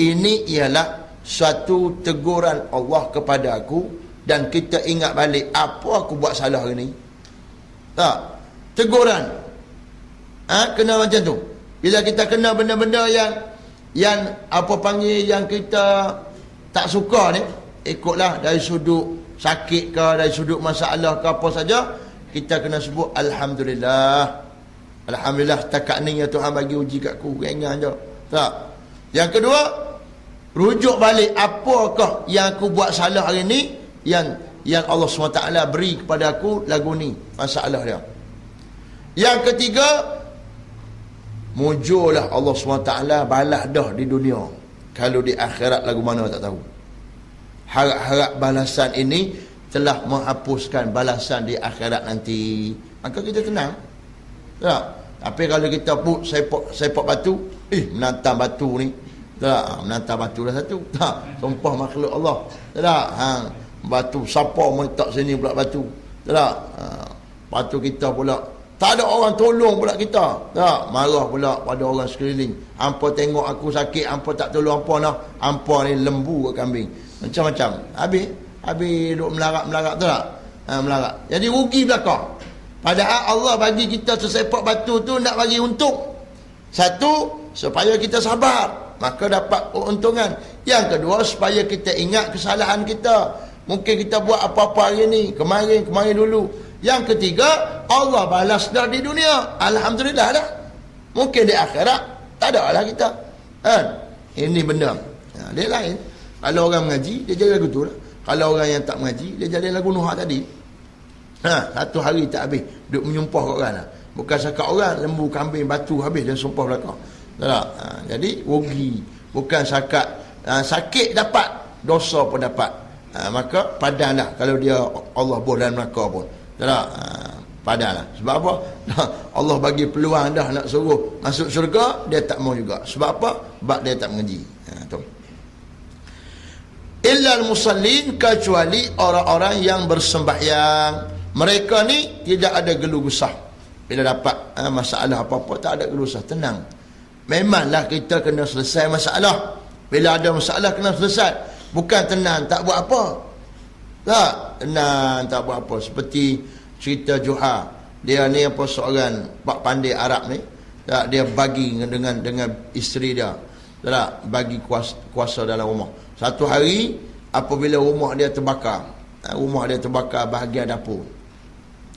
ini ialah suatu teguran Allah kepada aku, dan kita ingat balik apa aku buat salah hari ni. Tak? Teguran. Kena macam tu. Bila kita kena benda-benda yang apa panggil, yang kita tak suka ni, ikutlah dari sudut sakit ke, dari sudut masalah ke, apa saja, kita kena sebut alhamdulillah. Alhamdulillah setakat ni ya Tuhan bagi uji kat aku, ringan je. Tak? Yang kedua, rujuk balik apakah yang aku buat salah hari ni, yang Allah SWT beri kepada aku lagu ni, masalah dia. Yang ketiga, mujurlah Allah SWT balas dah di dunia. Kalau di akhirat lagu mana tak tahu. Harap-harap balasan ini telah menghapuskan balasan di akhirat nanti. Maka kita tenang. Tak? Tapi kalau kita pun sepak batu, menantang batu ni. Tak? Menantang batu dah satu. Tak? Sumpah makhluk Allah. Tak? Batu, siapa meletak sini pula batu. Tak? Batu kita pula, tak ada orang tolong pula kita. Tak? Marah pula pada orang sekeliling. Hampa tengok aku sakit, hampa tak tolong hampa nak. Hampa ni lembu ke kambing. Macam-macam. Habis duk melarat tu tak? Melarat. Jadi rugi belakang. Padahal Allah bagi kita sesepak batu tu nak bagi untung. Satu, supaya kita sabar, maka dapat keuntungan. Yang kedua, supaya kita ingat kesalahan kita. Mungkin kita buat apa-apa hari ni, kemarin dulu. Yang ketiga, Allah balas dah di dunia. Alhamdulillah dah. Mungkin di akhirat tak ada lah kita. Ini benda. Dia lain. Kalau orang mengaji, dia jadi lagu tu lah. Kalau orang yang tak mengaji, dia jadi lagu Nuh tadi. Satu hari tak habis duk menyumpah kat orang lah. Bukan sakat orang, lembu, kambing, batu habis dia sumpah belakang. Tak? Jadi rugi. Bukan sakat sakit dapat, dosa pun dapat. Maka padanlah kalau dia Allah boleh dalam neraka pun. Tak? Padanlah. Sebab apa? Allah bagi peluang dah nak suruh masuk syurga, dia tak mau juga. Sebab apa? Sebab dia tak mengaji. Tu. Illa al-musallin, kecuali orang-orang yang bersembahyang. Mereka ni tidak ada geluh gusah. Bila dapat masalah apa-apa, tak ada geluh gusah, tenang. Memanglah kita kena selesai masalah. Bila ada masalah kena selesai. Bukan tenang tak buat apa. Tak, tenang tak buat apa. Seperti cerita Juha. Dia ni apa, seorang pak pandai Arab ni. Tak, dia bagi dengan isteri dia. Tak, bagi kuasa dalam rumah. Satu hari apabila rumah dia terbakar. Rumah dia terbakar bahagian dapur.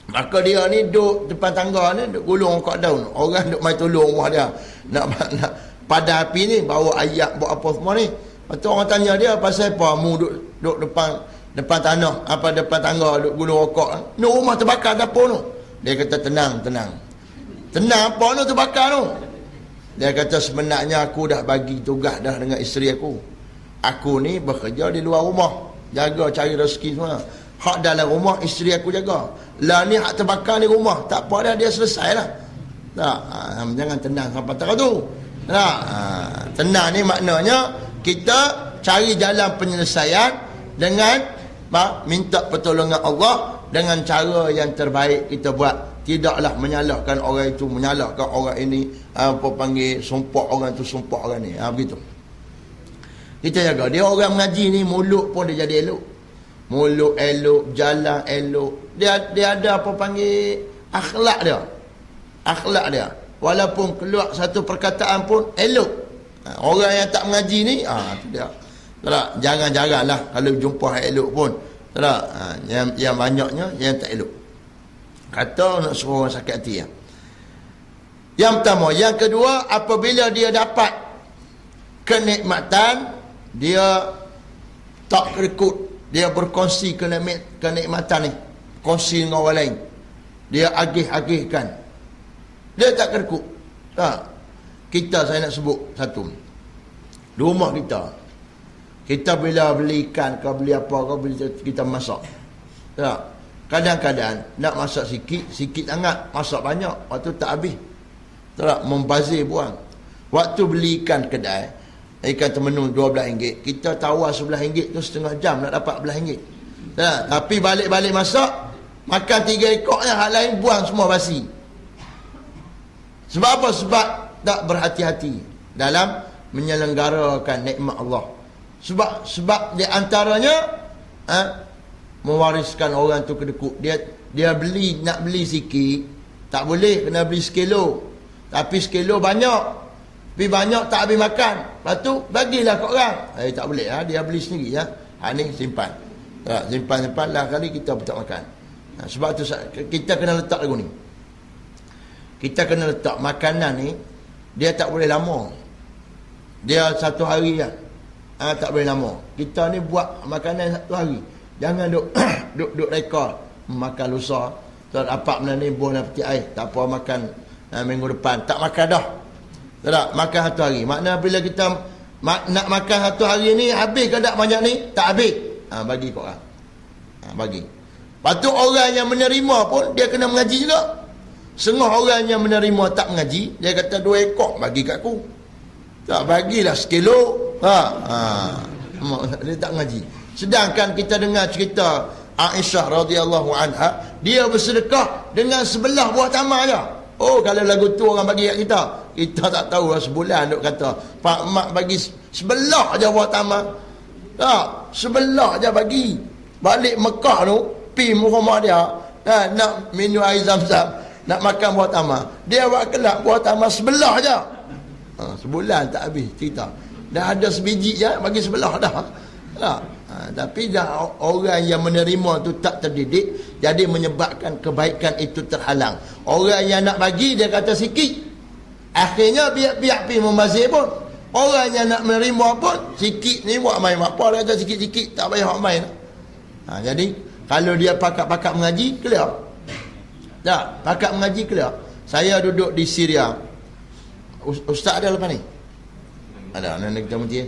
Maka dia ni duduk depan tangga ni, duduk gulung kat daun. Orang duduk mai tolong rumah dia. Nak padam api ni, bawa ayak, bawa apa semua ni. Lepas tu orang tanya dia, pasal apa mu duduk depan tanah, apa depan tangga, duduk gulung rokok. Ni rumah terbakar dapur tu. Dia kata tenang. Tenang apa tu terbakar tu? Dia kata sebenarnya aku dah bagi tugas dah dengan isteri aku. Aku ni bekerja di luar rumah, jaga cari rezeki semua. Hak dalam rumah isteri aku jaga. Lah ni hak terbakar di rumah, tak apa dah, dia selesai lah. Tak, jangan tenang sampai tak tu. Tak, tenang ni maknanya kita cari jalan penyelesaian dengan minta pertolongan Allah dengan cara yang terbaik kita buat. Tidaklah menyalahkan orang itu, menyalahkan orang ini, apa panggil, sumpah orang tu, sumpah orang ni. Begitu. Kita jaga. Dia orang mengaji ni, mulut pun dia jadi elok. Mulut elok, jalan elok. Dia ada apa panggil, akhlak dia. Akhlak dia. Walaupun keluar satu perkataan pun elok. Orang yang tak mengaji ni, tu dia. Tak, jangan-janganlah kalau jumpa yang elok pun. Tak, yang banyaknya yang tak elok. Kata nak suruh orang sakit hati. Yang pertama. Yang kedua, apabila dia dapat kenikmatan, dia tak rekut. Dia berkongsi kenikmatan ni. Kongsi dengan orang lain. Dia agih-agihkan. Dia tak kerekut. Tak. Kita, saya nak sebut satu. Di rumah kita. Kita bila beli ikan ke beli apa ke, kita masak. Tak. Kadang-kadang nak masak sikit sangat, masak banyak, waktu tak habis. Tak, membazir buang. Waktu beli ikan kedai, ikan termenung RM12, kita tawar RM11 tu setengah jam nak dapat RM11. Tak, tapi balik-balik masak, makan 3 ekor yang hal lain buang semua basi. Sebab apa? Sebab tak berhati-hati dalam menyelenggarakan nikmat Allah. Sebab di antaranya mewariskan orang tu kedekut. Dia nak beli sikit, tak boleh, kena beli sekilo. Tapi sekilo banyak, tapi banyak tak habis makan. Lepas tu bagilah kat orang. Tak boleh, dia beli sendiri ya. Ni simpan. Simpan lah kali kita tak makan. Sebab tu kita kena letak lagu ni. Kita kena letak makanan ni, dia tak boleh lama. Dia 1 hari lah. Tak boleh lama. Kita ni buat makanan 1 hari. Jangan duk rekod makan lusa. Tak dapat benda ni boleh peti air. Tak apa makan minggu depan. Tak makan dah. Tak makan 1 hari. Makna bila kita nak makan 1 hari ni, habis ke tak banyak ni? Tak habis. Bagi kau orang. Bagi. Lepas tu orang yang menerima pun dia kena mengaji juga. Setengah orang yang menerima tak mengaji, dia kata 2 ekor bagi kat aku. Tak, bagilah sekilo. Dia tak mengaji. Sedangkan kita dengar cerita Aisyah radhiyallahu anha, dia bersedekah dengan sebelah buah tamar aja. Oh, kalau lagu tu orang bagi kat kita tak tahu lah, sebulan duk kata Pak Mak bagi sebelah aja buah tamar. Tak, sebelah aja bagi. Balik Mekah tu, pi rumah dia, nak minum air Zam-Zam, nak makan buah tamar. Dia buat kelak buah tamar sebelah aja. Sebulan tak habis cerita. Dah ada sebiji je bagi sebelah dah. Tak. Tapi dah orang yang menerima tu tak terdidik, jadi menyebabkan kebaikan itu terhalang. Orang yang nak bagi dia kata sikit, akhirnya biar pergi membazir pun. Orang yang nak menerima pun sikit ni buat main apa, dia kata sikit-sikit tak payah buat main. Jadi kalau dia pakat-pakat mengaji, clear. Tak, pakat mengaji clear. Saya duduk di Syria. Ustaz ada lepas ni? Ada, anak kita mesti.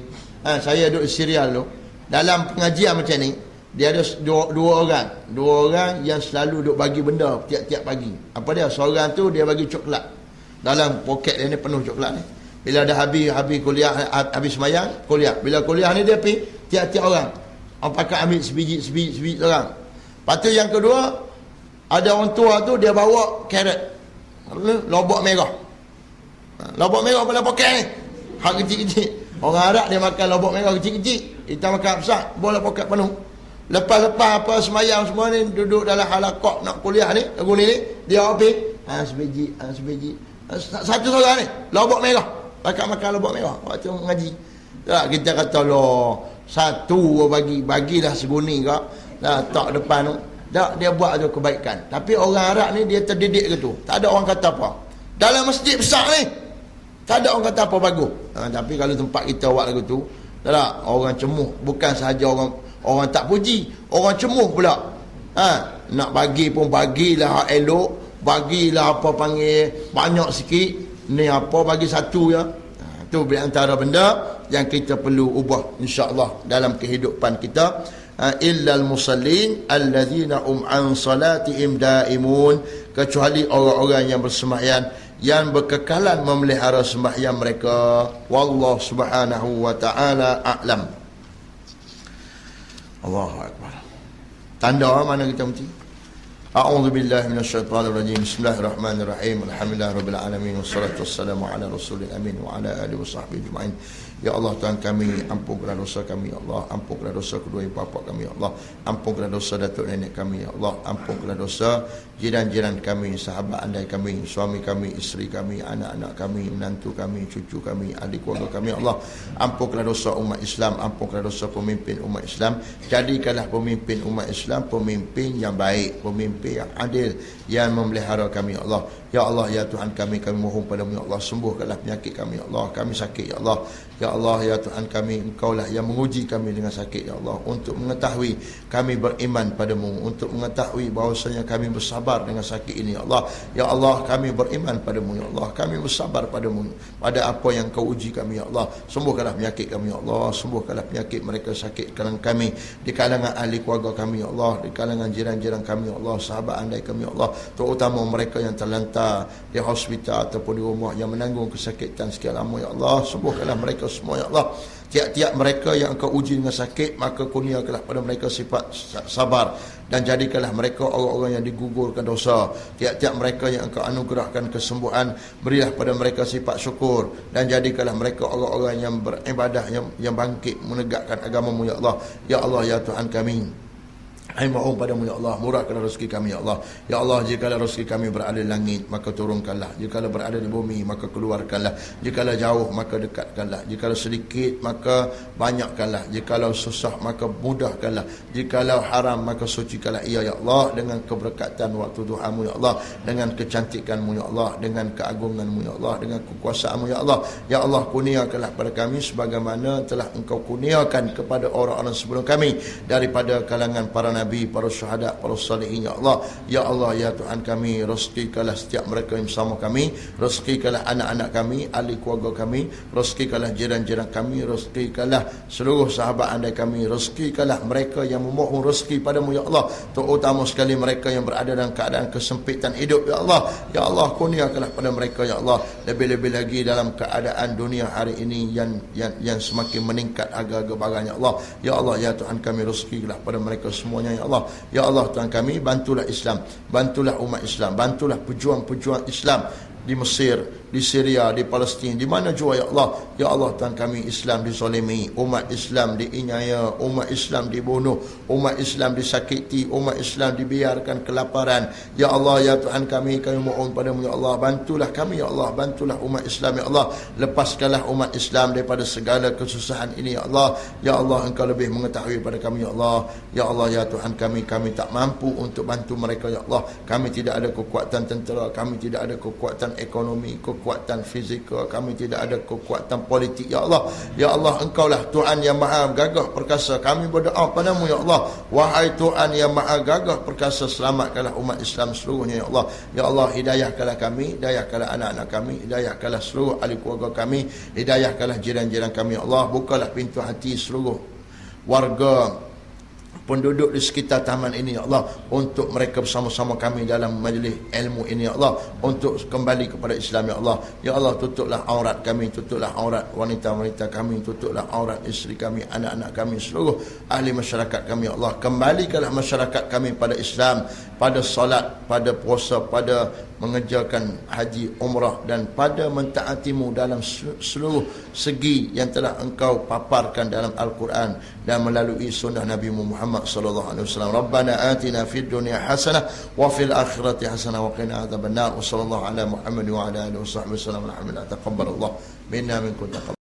Saya duduk di Syria dulu. Dalam pengajian macam ni, dia ada dua orang yang selalu duk bagi benda tiap-tiap pagi. Apa dia? Seorang tu dia bagi coklat. Dalam poket dia ni penuh coklat ni. Bila dah habis kuliah, habis sembahyang, kuliah. Bila kuliah ni dia pergi tiap-tiap orang. Orang pakai ambil sebiji orang. Lepas tu yang kedua, ada orang tua tu dia bawa carrot. Lobak merah. Lobak merah pada poket ni. Hak kecil-kecil. Orang Arab dia makan lobak merah kecil-kecil. Kita makan besar, bola poket penuh. Lepas apa semayang semua ni, duduk dalam halaqah nak kuliah ni, lagu ni, dia habis. Sebiji. Satu seorang ni, lobak merah. Makan lobak merah. Waktu mengaji. Tak, kita kata loh, satu bagilah seguni kak. Tak depan tu. Tak, dia buat tu kebaikan. Tapi orang Arab ni dia terdidik ke tu. Tak ada orang kata apa. Dalam masjid besar ni, tak ada orang kata apa bagus. Tapi kalau tempat kita buat lagu tu, tak, orang cemuh. Bukan sahaja orang tak puji, orang cemuh pula. Nak bagi pun bagilah elok, bagilah apa panggil banyak sikit. Ni apa bagi satu ya. Tu antara benda yang kita perlu ubah insya-Allah dalam kehidupan kita. Illal musallin allazina an salatihim daimun, kecuali orang-orang yang bersembahyang yang berkekalan memelihara sembahyang mereka. Wallahu subhanahu wa ta'ala a'lam. Allahu akbar. Tanda mana kita mesti? A'udzu billahi minasyaitonir rajim. Bismillahirrahmanirrahim. Alhamdulillahirabbil alamin wassalatu wassalamu ala rasulil amin wa ala alihi washabbihi ajmain. Ya Allah Tuhan kami, ampunkanlah dosa kami ya Allah, ampunkanlah dosa kedua ibu bapa kami ya Allah, ampunkanlah dosa datuk nenek kami ya Allah, ampunkanlah dosa jiran-jiran kami, sahabat andai kami, suami kami, isteri kami, anak-anak kami, menantu kami, cucu kami, ahli keluarga kami ya Allah. Ampunkanlah dosa umat Islam, ampunkanlah dosa pemimpin umat Islam. Jadikanlah pemimpin umat Islam pemimpin yang baik, pemimpin yang adil, yang memelihara kami ya Allah. Ya Allah ya Tuhan kami mohon padamu ya Allah, sembuhkanlah penyakit kami ya Allah. Kami sakit ya Allah. Ya Allah ya Tuhan kami, Engkaulah yang menguji kami dengan sakit ya Allah, untuk mengetahui kami beriman padamu, untuk mengetahui bahawasanya kami bersabar dengan sakit ini ya Allah. Ya Allah kami beriman padamu ya Allah, kami bersabar padamu pada apa yang Kau uji kami ya Allah. Sembuhkanlah penyakit kami ya Allah, sembuhkanlah penyakit mereka sakit kalangan kami, di kalangan ahli keluarga kami ya Allah, di kalangan jiran-jiran kami ya Allah, sahabat andai kami ya Allah, terutama mereka yang terlantar di hospital ataupun di rumah yang menanggung kesakitan sekian lama ya Allah. Sembuhkanlah mereka semua ya Allah. Tiap-tiap mereka yang Engkau uji dengan sakit, maka kurniakanlah pada mereka sifat sabar, dan jadikanlah mereka orang-orang yang digugurkan dosa. Tiap-tiap mereka yang Engkau anugerahkan kesembuhan, berilah pada mereka sifat syukur, dan jadikanlah mereka orang-orang yang beribadah, yang bangkit menegakkan agama-Mu ya Allah. Ya Allah ya Tuhan kami, kami mohon padamu ya Allah, murahkanlah rezeki kami ya Allah. Ya Allah, jika rezeki kami berada di langit, maka turunkanlah. Jika berada di bumi, maka keluarkanlah. Jika jauh, maka dekatkanlah. Jika sedikit, maka banyakkanlah. Jika susah, maka mudahkanlah. Jika haram, maka sucikanlah ia ya Allah, dengan keberkatan waktu duhamu ya Allah, dengan kecantikanmu ya Allah, dengan keagunganmu ya Allah, dengan kekuasaanmu ya Allah. Ya Allah, kurniakanlah pada kami sebagaimana telah Engkau kurniakan kepada orang-orang sebelum kami, daripada kalangan para Nabi, para syuhada, para salihin ya Allah. Ya Allah ya Tuhan kami, rezekikanlah setiap mereka yang bersama kami, rezekikanlah anak-anak kami, ahli keluarga kami, rezekikanlah jiran-jiran kami, rezekikanlah seluruh sahabat andai kami, rezekikanlah mereka yang memohon rezeki padamu ya Allah, terutama sekali mereka yang berada dalam keadaan kesempitan hidup ya Allah. Ya Allah, kurniakanlah pada mereka ya Allah, lebih-lebih lagi dalam keadaan dunia hari ini yang semakin meningkat harga-harga barang ya Allah. Ya Allah ya Tuhan kami, rezekikanlah pada mereka semuanya ya Allah. Ya Allah Tuhan kami, bantulah Islam, bantulah umat Islam, bantulah pejuang-pejuang Islam di Mesir, di Syria, di Palestin, di mana jua ya Allah. Ya Allah Tuhan kami, Islam dizalimi, umat Islam diiniaya, umat Islam dibunuh, umat Islam disakiti, umat Islam dibiarkan kelaparan. Ya Allah ya Tuhan kami mohon padamu ya Allah, bantulah kami ya Allah, bantulah umat Islam ya Allah. Lepaskanlah umat Islam daripada segala kesusahan ini ya Allah. Ya Allah, Engkau lebih mengetahui pada kami ya Allah. Ya Allah ya Tuhan kami tak mampu untuk bantu mereka ya Allah. Kami tidak ada kekuatan tentera, kami tidak ada kekuatan ekonomi, kekuatan fizikal, kami tidak ada kekuatan politik. Ya Allah, ya Allah, Engkaulah Tuhan yang maha gagah perkasa. Kami berdoa padamu ya Allah, wahai Tuhan yang maha gagah perkasa, selamatkanlah umat Islam seluruhnya ya Allah. Ya Allah, hidayahkanlah kami, hidayahkanlah anak-anak kami, hidayahkanlah seluruh ahli keluarga kami, hidayahkanlah jiran-jiran kami ya Allah. Bukalah pintu hati seluruh warga penduduk di sekitar taman ini ya Allah, untuk mereka bersama-sama kami dalam majlis ilmu ini ya Allah, untuk kembali kepada Islam ya Allah. Ya Allah, tutuplah aurat kami, tutuplah aurat wanita-wanita kami, tutuplah aurat isteri kami, anak-anak kami, seluruh ahli masyarakat kami ya Allah. Kembalikanlah masyarakat kami pada Islam, pada salat, pada puasa, pada mengerjakan haji, umrah, dan pada mentaatimu dalam seluruh segi yang telah Engkau paparkan dalam Al-Quran dan melalui sunnah Nabi Muhammad sallallahu alaihi wasallam. Rabbana atina fid dunya hasanah wa fil akhirati hasanah wa qina adzabannar. Wa sallallahu ala Muhammad wa ala alihi wa sahbihi wasallam. Alhamdulillah, taqabbalallah minna minkum.